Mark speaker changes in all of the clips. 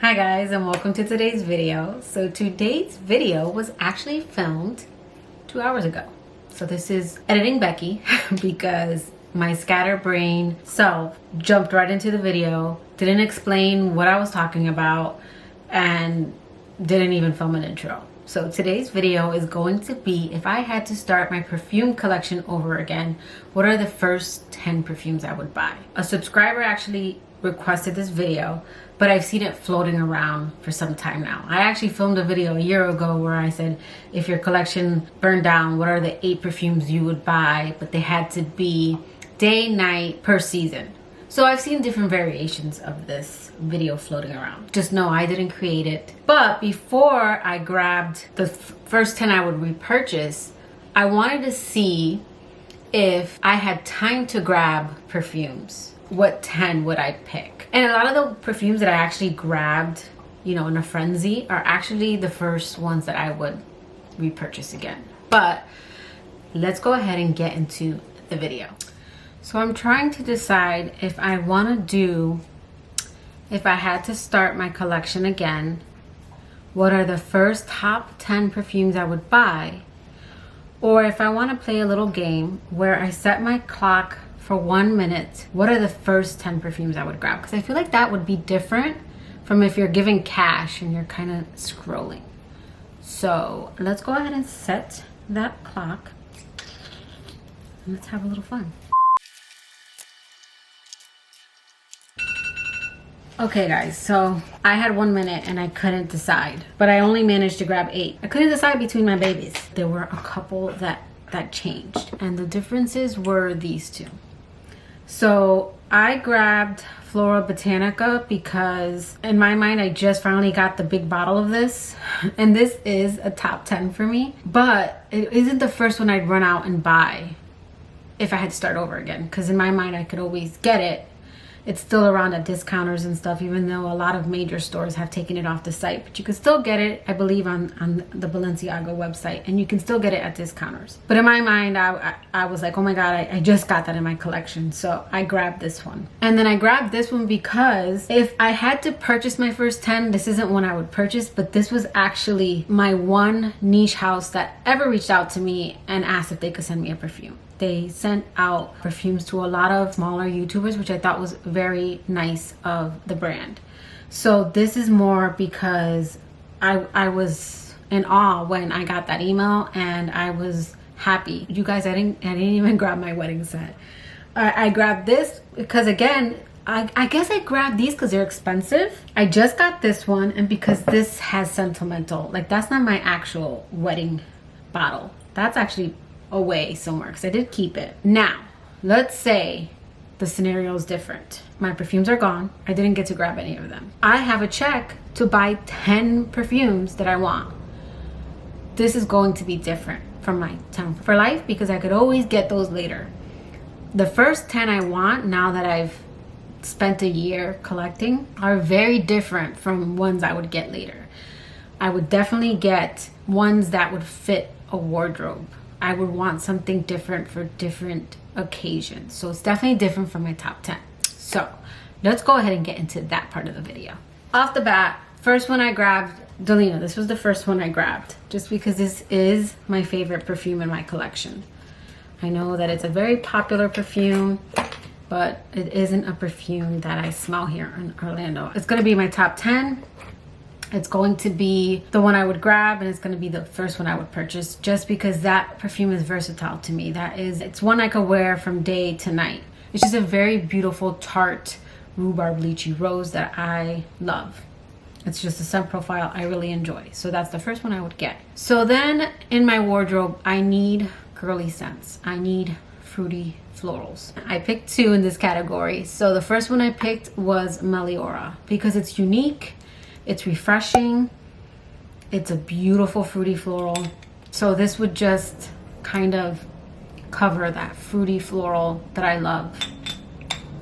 Speaker 1: Hi guys, and welcome to today's video. So today's video was actually filmed 2 hours ago. So this is editing Becky because my scatterbrain self jumped right into the video, didn't explain what I was talking about, and didn't even film an intro. So today's video is going to be if I had to start my perfume collection over again, what are the first 10 perfumes I would buy? A subscriber actually requested this video, but I've seen it floating around for some time now. I actually filmed a video a year ago where I said if your collection burned down, what are the 8 perfumes you would buy, but they had to be day, night, per season. So I've seen different variations of this video floating around. Just know I didn't create it. But before I grabbed the first 10 I would repurchase, I wanted to see if I had time to grab perfumes. What 10 would I pick? And a lot of the perfumes that I actually grabbed, you know, in a frenzy are actually the first ones that I would repurchase again. But let's go ahead and get into the video. So I'm trying to decide if I want to do, if I had to start my collection again, what are the first top 10 perfumes I would buy? Or if I want to play a little game where I set my clock for 1 minute, what are the first 10 perfumes I would grab? Because I feel like that would be different from if you're giving cash and you're kind of scrolling. So let's go ahead and set that clock and let's have a little fun. Okay guys, so I had 1 minute and I couldn't decide, but I only managed to grab 8. I couldn't decide between my babies. There were a couple that changed, and the differences were these two. So I grabbed Flora Botanica because in my mind I just finally got the big bottle of this, and this is a top 10 for me, but it isn't the first one I'd run out and buy if I had to start over again, because in my mind I could always get it. It's still around at discounters and stuff, even though a lot of major stores have taken it off the site. But you can still get it, I believe, on the Balenciaga website. And you can still get it at discounters. But in my mind, I was like, oh my God, I just got that in my collection. So I grabbed this one. And then I grabbed this one because if I had to purchase my first 10, this isn't one I would purchase. But this was actually my one niche house that ever reached out to me and asked if they could send me a perfume. They sent out perfumes to a lot of smaller YouTubers, which I thought was very nice of the brand. So this is more because I was in awe when I got that email, and I was happy. You guys, I didn't even grab my wedding set. I grabbed this because, again, I guess I grabbed these because they're expensive. I just got this one, and because this has sentimental, like that's not my actual wedding bottle. That's actually away somewhere because I did keep it. Now, let's say the scenario is different. My perfumes are gone. I didn't get to grab any of them. I have a check to buy 10 perfumes that I want. This is going to be different from my 10 for life because I could always get those later. The first 10 I want, now that I've spent a year collecting, are very different from ones I would get later. I would definitely get ones that would fit a wardrobe. I would want something different for different occasions. So it's definitely different from my top 10. So let's go ahead and get into that part of the video. Off the bat, first one I grabbed, Jeulia. This was the first one I grabbed just because this is my favorite perfume in my collection. I know that it's a very popular perfume, but it isn't a perfume that I smell here in Orlando. It's gonna be my top 10. It's going to be the one I would grab, and it's going to be the first one I would purchase just because that perfume is versatile to me. It's one I could wear from day to night. It's just a very beautiful tart rhubarb lychee rose that I love. It's just a scent profile I really enjoy. So that's the first one I would get. So then in my wardrobe, I need girly scents. I need fruity florals. I picked 2 in this category. So the first one I picked was Meliora because it's unique. It's refreshing. It's a beautiful fruity floral. So this would just kind of cover that fruity floral that I love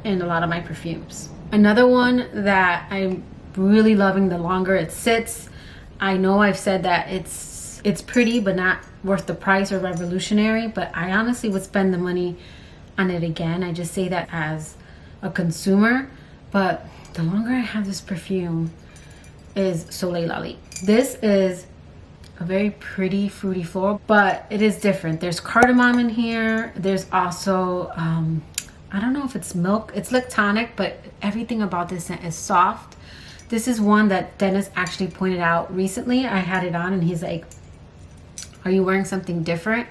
Speaker 1: in a lot of my perfumes. Another one that I'm really loving the longer it sits. I know I've said that it's pretty but not worth the price or revolutionary, but I honestly would spend the money on it again. I just say that as a consumer, but the longer I have this perfume, is Soleil Lali. This is a very pretty fruity floral, but it is different. There's cardamom in here. There's also I don't know if it's milk. It's like tonic, but everything about this scent is soft. This is one that Dennis actually pointed out recently. I had it on and he's like, are you wearing something different?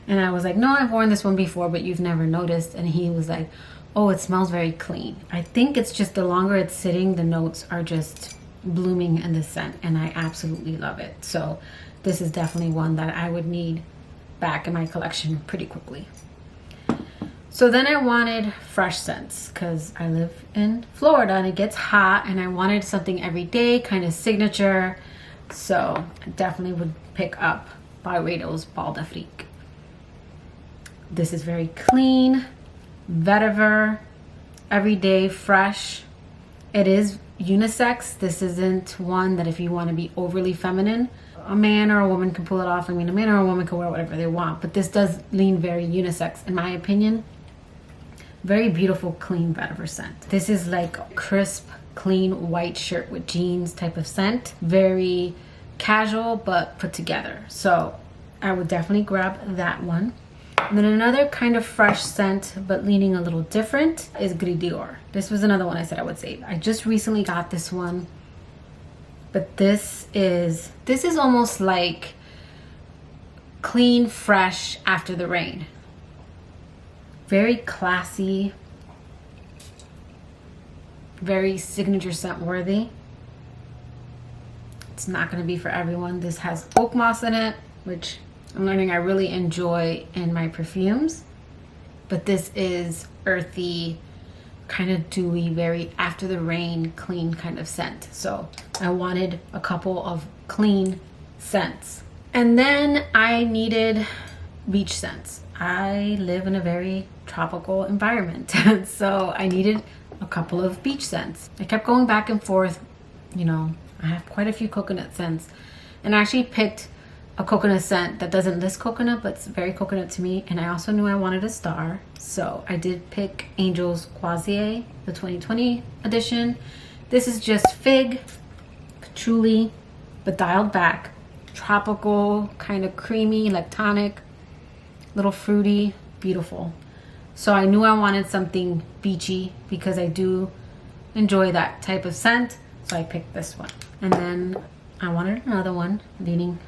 Speaker 1: And I was like, no, I've worn this one before, but you've never noticed. And he was like, oh, it smells very clean. I think it's just the longer it's sitting, the notes are just blooming in the scent, and I absolutely love it. So this is definitely one that I would need back in my collection pretty quickly. So then I wanted fresh scents because I live in Florida and it gets hot, and I wanted something everyday, kind of signature. So I definitely would pick up Byredo's Bal d'Afrique. This is very clean, vetiver, everyday, fresh. It is unisex. This isn't one that if you want to be overly feminine, a man or a woman can pull it off. I mean, a man or a woman can wear whatever they want, but this does lean very unisex in my opinion. Very beautiful, clean vetiver scent. This is like a crisp, clean white shirt with jeans type of scent. Very casual, but put together. So I would definitely grab that one. And then another kind of fresh scent, but leaning a little different, is Gris Dior. This was another one I said I would save. I just recently got this one, but this is almost like clean, fresh after the rain. Very classy, very signature scent worthy. It's not going to be for everyone. This has oak moss in it, which I'm learning I really enjoy in my perfumes. But this is earthy, kind of dewy, very after the rain, clean kind of scent. So I wanted a couple of clean scents. And then I needed beach scents. I live in a very tropical environment, so I needed a couple of beach scents. I kept going back and forth. You know, I have quite a few coconut scents, and I actually picked a coconut scent that doesn't list coconut, but it's very coconut to me. And I also knew I wanted a star, so I did pick Angel's Croisier, the 2020 edition. This is just fig, patchouli, but dialed back, tropical, kind of creamy, like tonic, little fruity, beautiful. So I knew I wanted something beachy because I do enjoy that type of scent, so I picked this one. And then I wanted another one leaning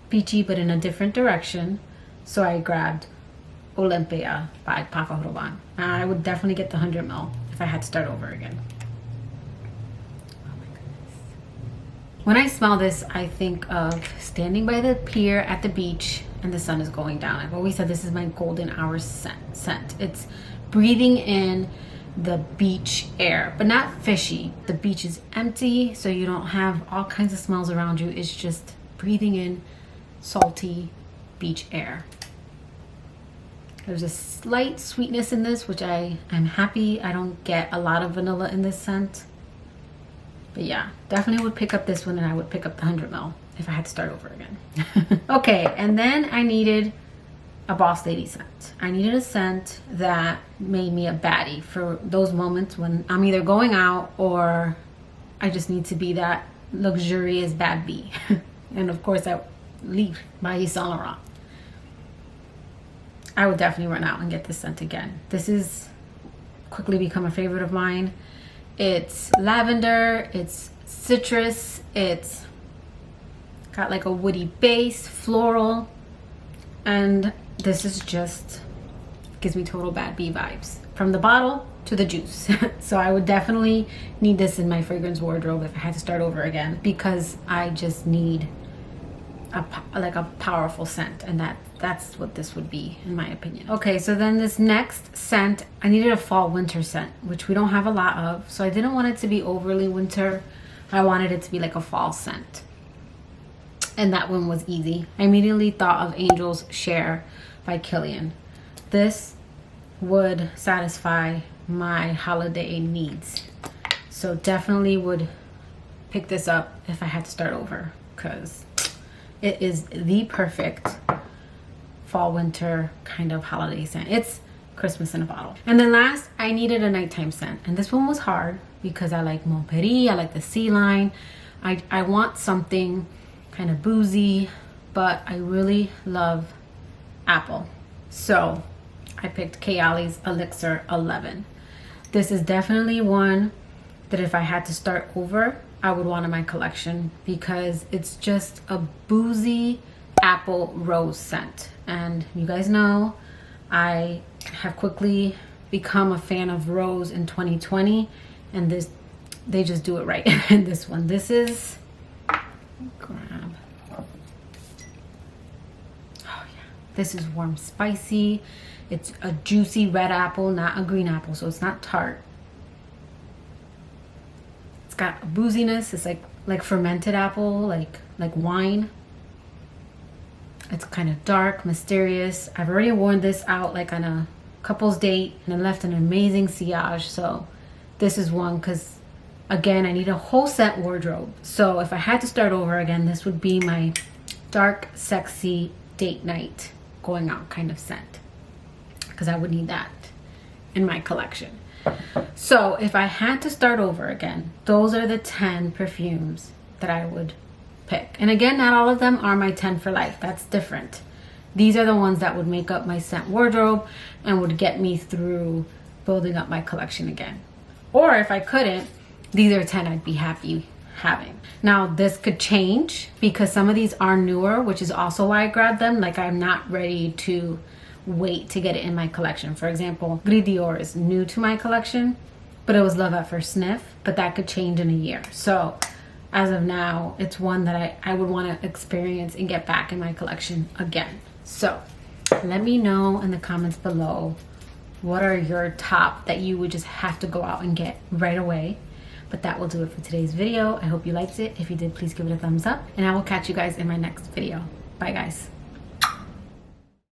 Speaker 1: beachy but in a different direction, so I grabbed Olympia by Paco Rabanne. I would definitely get the 100 ml if I had to start over again. Oh my goodness. When I smell this, I think of standing by the pier at the beach and the sun is going down. I've always said this is my golden hour scent. It's breathing in the beach air, but not fishy. The beach is empty, so you don't have all kinds of smells around you. It's just breathing in salty beach air. There's a slight sweetness in this, which I'm happy. I don't get a lot of vanilla in this scent. But yeah, definitely would pick up this one, and I would pick up the 100 ml if I had to start over again. Okay, and then I needed a boss lady scent. I needed a scent that made me a baddie for those moments when I'm either going out or I just need to be that luxurious bad bee. And of course, I leave by Yves Saint Laurent. I would definitely run out and get this scent again. This is quickly become a favorite of mine. It's lavender, it's citrus, it's got like a woody base, floral, and this is just gives me total bad bee vibes from the bottle to the juice. So I would definitely need this in my fragrance wardrobe if I had to start over again, because I just need a powerful scent, and that's what this would be in my opinion. Okay, so then this next scent, I needed a fall winter scent, which we don't have a lot of, so I didn't want it to be overly winter. I wanted it to be like a fall scent, and that one was easy. I immediately thought of Angel's Share by Kilian. This would satisfy my holiday needs, so definitely would pick this up if I had to start over, because it is the perfect fall winter kind of holiday scent. It's Christmas in a bottle. And then last, I needed a nighttime scent, and this one was hard because I like Montpellier, I like the sea line, I want something kind of boozy, but I really love apple. So I picked Kayali's Elixir 11. This is definitely one that if I had to start over, I would want in my collection because it's just a boozy apple rose scent. And you guys know I have quickly become a fan of rose in 2020, and they just do it right. And this one, this is, grab. Oh yeah, this is warm spicy. It's a juicy red apple, not a green apple, so it's not tart. It's got a booziness. It's like fermented apple, like wine. It's kind of dark, mysterious. I've already worn this out like on a couple's date, and it left an amazing sillage. So this is one, because again, I need a whole set wardrobe. So if I had to start over again, this would be my dark, sexy date night going out kind of scent, because I would need that in my collection. So if I had to start over again, those are the 10 perfumes that I would pick. And again, not all of them are my 10 for life. That's different. These are the ones that would make up my scent wardrobe and would get me through building up my collection again. Or if I couldn't, these are 10 I'd be happy having. Now this could change because some of these are newer, which is also why I grabbed them. Like, I'm not ready to wait to get it in my collection. For example, Gris Dior is new to my collection, but it was love at first sniff, but that could change in a year. So as of now, it's one that I would want to experience and get back in my collection again. So let me know in the comments below, what are your top that you would just have to go out and get right away. But that will do it for today's video. I hope you liked it. If you did, please give it a thumbs up, and I will catch you guys in my next video. Bye guys.